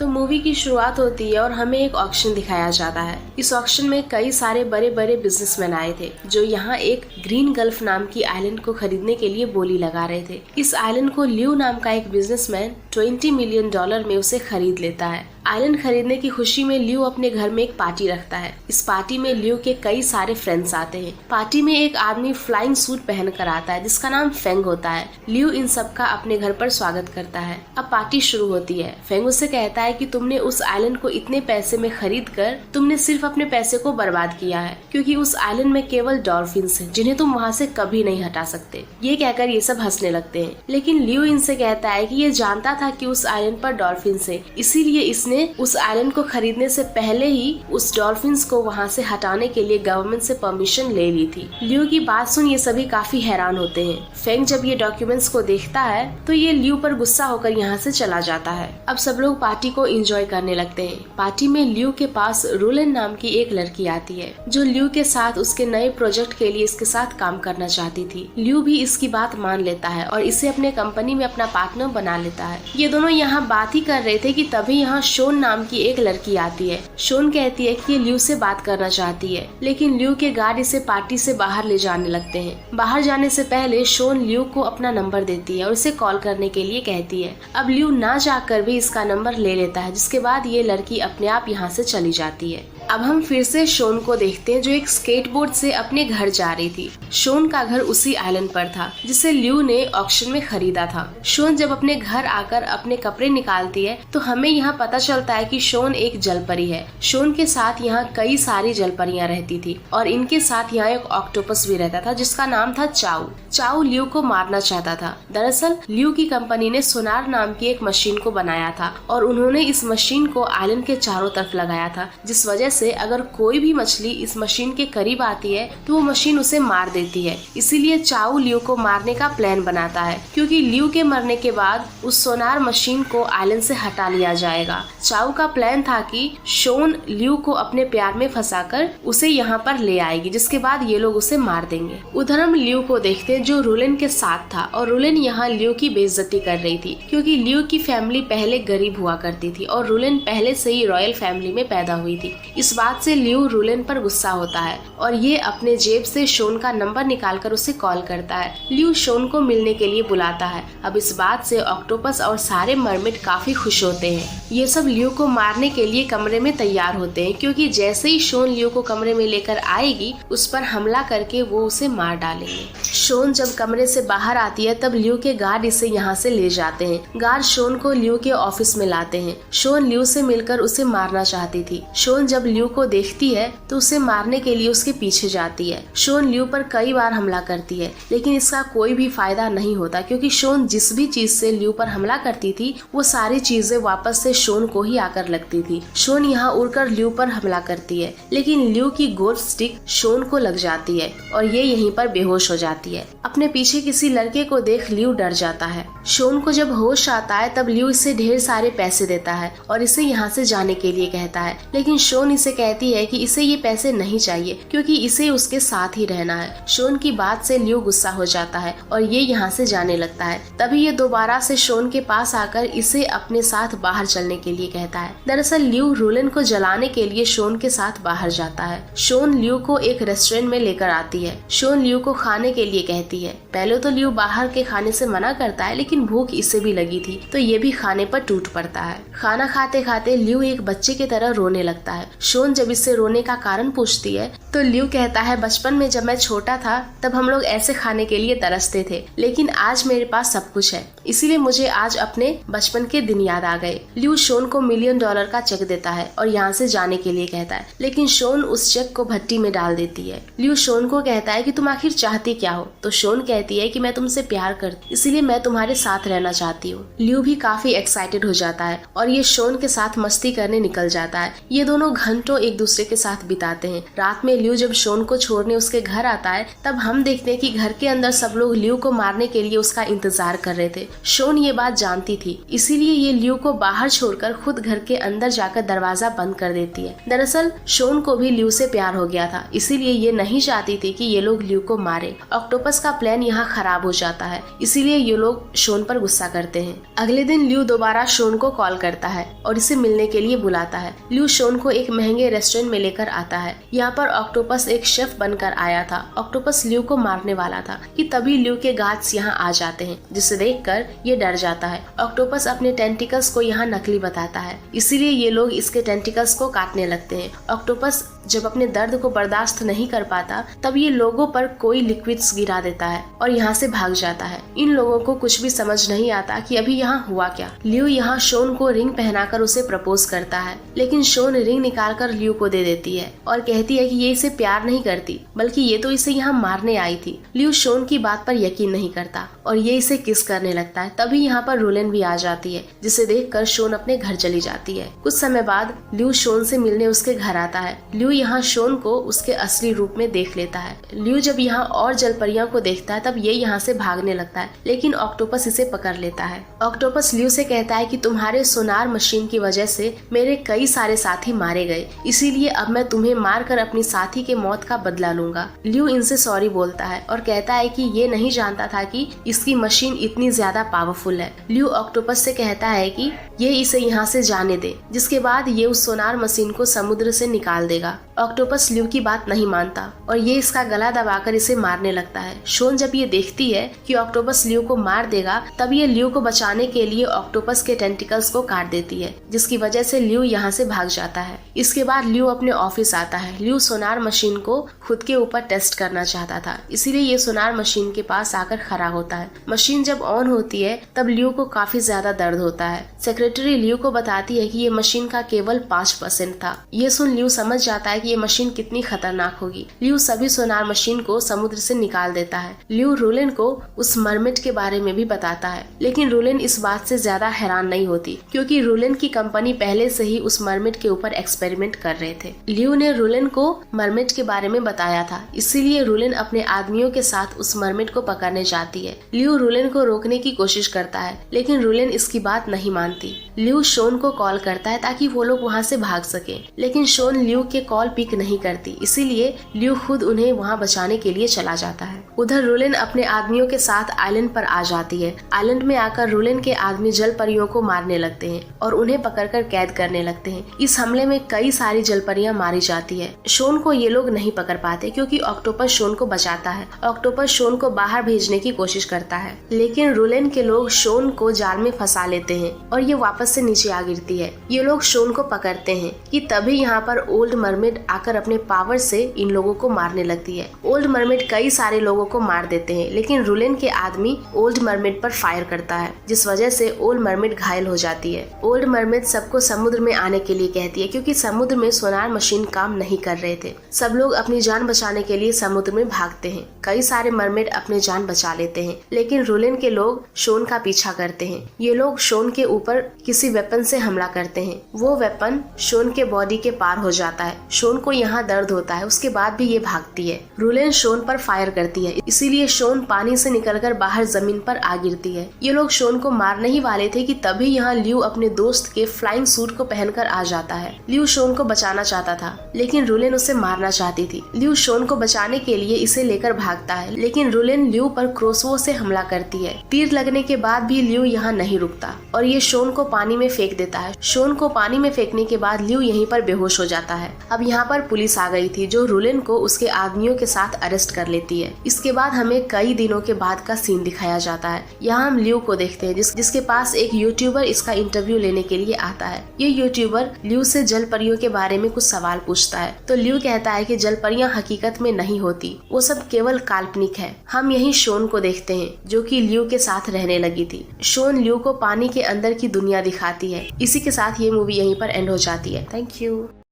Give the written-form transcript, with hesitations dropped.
तो मूवी की शुरुआत होती है और हमें एक ऑक्शन दिखाया जाता है। इस ऑक्शन में कई सारे बड़े बड़े बिजनेसमैन आए थे जो यहाँ एक ग्रीन गल्फ नाम की आइलैंड को खरीदने के लिए बोली लगा रहे थे। इस आइलैंड को ल्यू नाम का एक बिजनेसमैन $20 मिलियन में उसे खरीद लेता है। आइलैंड खरीदने की खुशी में ल्यू अपने घर में एक पार्टी रखता है। इस पार्टी में ल्यू के कई सारे फ्रेंड्स आते हैं। पार्टी में एक आदमी फ्लाइंग सूट पहन कर आता है जिसका नाम फेंग होता है। ल्यू इन सब का अपने घर पर स्वागत करता है। अब पार्टी शुरू होती है। फेंग उससे कहता है कि तुमने उस आइलैंड को इतने पैसे में खरीद कर तुमने सिर्फ अपने पैसे को बर्बाद किया है, क्योंकि उस आइलैंड में केवल डॉल्फिन्स हैं जिन्हें तुम वहाँ से कभी नहीं हटा सकते। ये कहकर ये सब हंसने लगते हैं, लेकिन ल्यू इनसे कहता है कि ये जानता था कि उस आइलैंड पर डॉल्फिन्स हैं, इसीलिए इसने उस आइलैंड को खरीदने से पहले ही उस डॉल्फिन्स को वहाँ से हटाने के लिए गवर्नमेंट से परमिशन ले ली थी। ल्यू की बात सुन ये सभी काफी हैरान होते हैं। फेंग जब ये डॉक्यूमेंट्स को देखता है तो ये ल्यू पर गुस्सा होकर यहाँ से चला जाता है। अब सब लोग पार्टी को एंजॉय करने लगते हैं। पार्टी में ल्यू के पास रुलेन नाम की एक लड़की आती है जो ल्यू के साथ उसके नए प्रोजेक्ट के लिए इसके साथ काम करना चाहती थी। ल्यू भी इसकी बात मान लेता है और इसे अपने कंपनी में अपना पार्टनर बना लेता है। ये दोनों यहाँ बात ही कर रहे थे कि तभी यहाँ शोन नाम की एक लड़की आती है। शोन कहती है कि ये ल्यू से बात करना चाहती है, लेकिन ल्यू के गार्ड इसे पार्टी से बाहर ले जाने लगते हैं। बाहर जाने से पहले शोन ल्यू को अपना नंबर देती है और उसे कॉल करने के लिए कहती है। अब ल्यू ना जाकर भी इसका नंबर ले लेता है, जिसके बाद ये लड़की अपने आप यहाँ से चली जाती है। अब हम फिर से शोन को देखते हैं जो एक स्केटबोर्ड से अपने घर जा रही थी। शोन का घर उसी आइलैंड पर था जिसे ल्यू ने ऑक्शन में खरीदा था। शोन जब अपने घर आकर अपने कपड़े निकालती है तो हमें यहाँ पता चलता है कि शोन एक जलपरी है। शोन के साथ यहाँ कई सारी जलपरियाँ रहती थी और इनके साथ यहाँ एक ऑक्टोपस भी रहता था जिसका नाम था चाऊ। चाऊ ल्यू को मारना चाहता था। दरअसल ल्यू की कंपनी ने सोनार नाम की एक मशीन को बनाया था और उन्होंने इस मशीन को आइलैंड के चारों तरफ लगाया था, जिस वजह से अगर कोई भी मछली इस मशीन के करीब आती है तो वो मशीन उसे मार देती है। इसीलिए चाऊ ल्यू को मारने का प्लान बनाता है, क्योंकि ल्यू के मरने के बाद उस सोनार मशीन को आइलैंड से हटा लिया जाएगा। चाऊ का प्लान था कि शोन ल्यू को अपने प्यार में फंसाकर उसे यहाँ पर ले आएगी, जिसके बाद ये लोग उसे मार देंगे। उधर हम ल्यू को देखते हैं जो रुलेन के साथ था और रुलेन यहाँ ल्यू की बेइज्जती कर रही थी, क्योंकि ल्यू की फैमिली पहले गरीब हुआ करती थी और रुलेन पहले से ही रॉयल फैमिली में पैदा हुई थी। इस बात से ल्यू रुलेन पर गुस्सा होता है और ये अपने जेब से शोन का नंबर निकालकर उसे कॉल करता है। ल्यू शोन को मिलने के लिए बुलाता है। अब इस बात से ऑक्टोपस और सारे मरमिड काफी खुश होते हैं। ये सब ल्यू को मारने के लिए कमरे में तैयार होते हैं, क्योंकि जैसे ही शोन ल्यू को कमरे में लेकर आएगी उस पर हमला करके वो उसे मार डालेंगे। शोन जब कमरे से बाहर आती है तब ल्यू के गार्ड इसे यहाँ से ले जाते हैं। गार्ड शोन को ल्यू के ऑफिस में लाते हैं। शोन ल्यू से मिलकर उसे मारना चाहती थी। शोन जब ल्यू को देखती है तो उसे मारने के लिए उसके पीछे जाती है। शोन ल्यू पर कई बार हमला करती है, लेकिन इसका कोई भी फायदा नहीं होता, क्योंकि शोन जिस भी चीज से ल्यू पर हमला करती थी वो सारी चीजें वापस से शोन को ही आकर लगती थी। शोन यहाँ उड़कर ल्यू पर हमला करती है, लेकिन ल्यू की गोल्ड स्टिक शोन को लग जाती है और ये यहीं पर बेहोश हो जाती है। अपने पीछे किसी लड़के को देख ल्यू डर जाता है। शोन को जब होश आता है तब ल्यू इसे ढेर सारे पैसे देता है और इसे यहाँ से जाने के लिए कहता है, लेकिन शोन इसे कहती है कि इसे ये पैसे नहीं चाहिए, क्योंकि इसे उसके साथ ही रहना है। शोन की बात से ल्यू गुस्सा हो जाता है और ये यहाँ से जाने लगता है। तभी ये दोबारा से शोन के पास आकर इसे अपने साथ बाहर चलने के लिए कहता है। दरअसल ल्यू रुलेन को जलाने के लिए शोन के साथ बाहर जाता है। शोन ल्यू को एक रेस्टोरेंट में लेकर आती है। शोन ल्यू को खाने के लिए कहती है। पहले तो ल्यू बाहर के खाने से मना करता है, लेकिन भूख इसे भी लगी थी तो ये भी खाने पर टूट पड़ता है। खाना खाते खाते ल्यू एक बच्चे की तरह रोने लगता है। शोन जब इससे रोने का कारण पूछती है तो ल्यू कहता है, बचपन में जब मैं छोटा था तब हम लोग ऐसे खाने के लिए तरसते थे, लेकिन आज मेरे पास सब कुछ है, इसीलिए मुझे आज अपने बचपन के दिन याद आ गए। ल्यू शोन को $1 मिलियन का चेक देता है और यहाँ से जाने के लिए कहता है, लेकिन शोन उस चेक को भट्टी में डाल देती है। ल्यू शोन को कहता है कि तुम आखिर चाहती क्या हो? तो शोन कहती है कि मैं तुमसे प्यार करती, इसीलिए मैं तुम्हारे साथ रहना चाहती हूँ। ल्यू भी काफी एक्साइटेड हो जाता है और ये शोन के साथ मस्ती करने निकल जाता है। ये दोनों घंटों एक दूसरे के साथ बिताते हैं। रात में ल्यू जब शोन को छोड़ने उसके घर आता है तब हम देखते हैं कि घर के अंदर सब लोग ल्यू को मारने के लिए उसका इंतजार कर रहे थे। शोन ये बात जानती थी, इसीलिए ये ल्यू को बाहर छोड़कर खुद खुद घर के अंदर जाकर दरवाजा बंद कर देती है। दरअसल शोन को भी ल्यू से प्यार हो गया था, इसीलिए ये नहीं चाहती थी कि ये लोग ल्यू को मारे। ऑक्टोपस का प्लान यहाँ खराब हो जाता है, इसीलिए ये लोग शोन पर गुस्सा करते हैं। अगले दिन ल्यू दोबारा शोन को कॉल करता है और इसे मिलने के लिए बुलाता है। ल्यू शोन को एक महंगे रेस्टोरेंट में लेकर आता है। यहाँ पर ऑक्टोपस एक शेफ बनकर आया था। ऑक्टोपस ल्यू को मारने वाला था कि तभी ल्यू के गार्ड्स यहाँ आ जाते हैं, जिसे देखकर ये डर जाता है। ऑक्टोपस अपने टेंटिकल्स को यहाँ नकली बताता है, इसीलिए ये लोग इसके टेंटिकल्स को काटने लगते हैं। ऑक्टोपस जब अपने दर्द को बर्दाश्त नहीं कर पाता तब ये लोगों पर कोई लिक्विड्स गिरा देता है और यहाँ से भाग जाता है। इन लोगों को कुछ भी समझ नहीं आता कि अभी यहाँ हुआ क्या। ल्यू यहाँ शोन को रिंग पहनाकर उसे प्रपोज करता है, लेकिन शोन रिंग निकालकर ल्यू को दे देती है और कहती है कि ये इसे प्यार नहीं करती, बल्कि ये तो इसे यहाँ मारने आई थी। ल्यू शोन की बात पर यकीन नहीं करता और ये इसे किस करने लगता है। तभी यहाँ पर रोलेन भी आ जाती है, जिसे देखकर शोन अपने घर चली जाती है। कुछ समय बाद ल्यू शोन से मिलने उसके घर आता है। ल्यू यहाँ शोन को उसके असली रूप में देख लेता है। ल्यू जब यहाँ और जलपरियों को देखता है तब ये यहाँ से भागने लगता है, लेकिन ऑक्टोपस इसे पकड़ लेता है। ऑक्टोपस ल्यू से कहता है कि तुम्हारे सोनार मशीन की वजह से मेरे कई सारे साथी मारे गए, इसीलिए अब मैं तुम्हें मारकर अपनी साथी के मौत का बदला लूंगा। ल्यू इनसे सॉरी बोलता है और कहता है कि ये नहीं जानता था कि इसकी मशीन इतनी ज्यादा पावरफुल है। ल्यू ऑक्टोपस से कहता है कि ये इसे यहाँ से जाने दे, जिसके बाद ये उस सोनार मशीन को समुद्र से निकाल देगा। ऑक्टोपस ल्यू की बात नहीं मानता और ये इसका गला दबाकर इसे मारने लगता है। शोन जब ये देखती है कि ऑक्टोपस ल्यू को मार देगा तब ये ल्यू को बचाने के लिए ऑक्टोपस के टेंटिकल्स को काट देती है, जिसकी वजह से ल्यू यहाँ से भाग जाता है। इसके बाद ल्यू अपने ऑफिस आता है। ल्यू सोनार मशीन को खुद के ऊपर टेस्ट करना चाहता था, इसीलिए ये सोनार मशीन के पास आकर खड़ा होता है। मशीन जब ऑन होती है तब ल्यू को काफी ज्यादा दर्द होता है। सेक्रेटरी ल्यू को बताती है कि ये मशीन का केवल 5% था। ये सुन ल्यू समझ जाता है कि ये मशीन कितनी खतरनाक होगी। ल्यू सभी सोनार मशीन को समुद्र से निकाल देता है। ल्यू रोलेन को उस मरमेड के बारे में भी बताता है, लेकिन रोलेन इस बात से ज्यादा हैरान नहीं होती, क्योंकि रोलेन की कंपनी पहले से ही उस मरमेड के ऊपर एक्सपेरिमेंट कर रहे थे। ल्यू ने रोलेन को मरमेड के बारे में बताया था, इसीलिए रोलेन अपने आदमियों के साथ उस मरमेड को पकड़ने जाती है। ल्यू रोलेन को रोकने की कोशिश करता है, लेकिन रोलेन इसकी बात नहीं मानती। ल्यू शोन को कॉल करता है ताकि वो लोग वहाँ से भाग सके, लेकिन शोन ल्यू के कॉल पिक नहीं करती, इसीलिए ल्यू खुद उन्हें वहाँ बचाने के लिए चला जाता है। उधर रोलेन अपने आदमियों के साथ आइलैंड पर आ जाती है। आइलैंड में आकर रोलेन के आदमी जल परियों को मारने लगते हैं और उन्हें पकड़कर कैद करने लगते हैं। इस हमले में कई सारी जल परियां मारी जाती है। शोन को ये लोग नहीं पकड़ पाते क्योंकि ऑक्टोपस शोन को बचाता है। ऑक्टोपस शोन को बाहर भेजने की कोशिश करता है, लेकिन रोलेन के लोग शोन को जाल में फंसा लेते हैं और ये वापस से नीचे आ गिरती है। ये लोग शोन को पकड़ते हैं कि तभी यहाँ पर ओल्ड मरमेड आकर अपने पावर से इन लोगों को मारने लगती है। ओल्ड मरमेड कई सारे लोगों को मार देते हैं, लेकिन रोलेन के आदमी ओल्ड मरमेड पर फायर करता है, जिस वजह से ओल्ड मरमेड घायल हो जाती है। ओल्ड मरमेड सबको समुद्र में आने के लिए कहती है, क्योंकि समुद्र में सोनार मशीन काम नहीं कर रहे थे। सब लोग अपनी जान बचाने के लिए समुद्र में भागते हैं। कई सारे मरमेड अपने जान बचा लेते हैं, लेकिन रोलेन के लोग शोन का पीछा करते हैं। ये लोग शोन के ऊपर किसी वेपन से हमला करते हैं। वो वेपन शोन के बॉडी के पार हो जाता है। शोन को यहाँ दर्द होता है, उसके बाद भी ये भागती है। रोलेन शोन पर फायर करती है, इसीलिए शोन पानी से निकलकर बाहर जमीन पर आ गिरती है। ये लोग शोन को मारने ही वाले थे कि तभी यहाँ ल्यू अपने दोस्त के फ्लाइंग सूट को पहनकर आ जाता है। ल्यू शोन को बचाना चाहता था, लेकिन रोलेन उसे मारना चाहती थी। ल्यू शोन को बचाने के लिए इसे लेकर भागता है, लेकिन रोलेन ल्यू पर क्रॉसबो से हमला करती है। तीर लगने के बाद भी ल्यू यहाँ नहीं रुकता और ये शोन को पानी में फेंक देता है। शोन को पानी में फेंकने के बाद ल्यू यहीं पर बेहोश हो जाता है। अब यहाँ पर पुलिस आ गई थी, जो रोलेन को उसके आदमियों के साथ अरेस्ट कर लेती है। इसके बाद हमें कई दिनों के बाद का सीन दिखाया जाता है। यहाँ हम ल्यू को देखते हैं, जिसके पास एक यूट्यूबर इसका इंटरव्यू लेने के लिए आता है। ये यूट्यूबर ल्यू से जल परियों के बारे में कुछ सवाल पूछता है, तो ल्यू कहता है कि जल परियां हकीकत में नहीं होती, वो सब केवल काल्पनिक है। हम यहीं शोन को देखते हैं, जो कि ल्यू के साथ रहने लगी थी। शोन ल्यू को पानी के अंदर की दुनिया दिखाती है। इसी के साथ ये मूवी यहीं पर एंड हो जाती है। Thank you.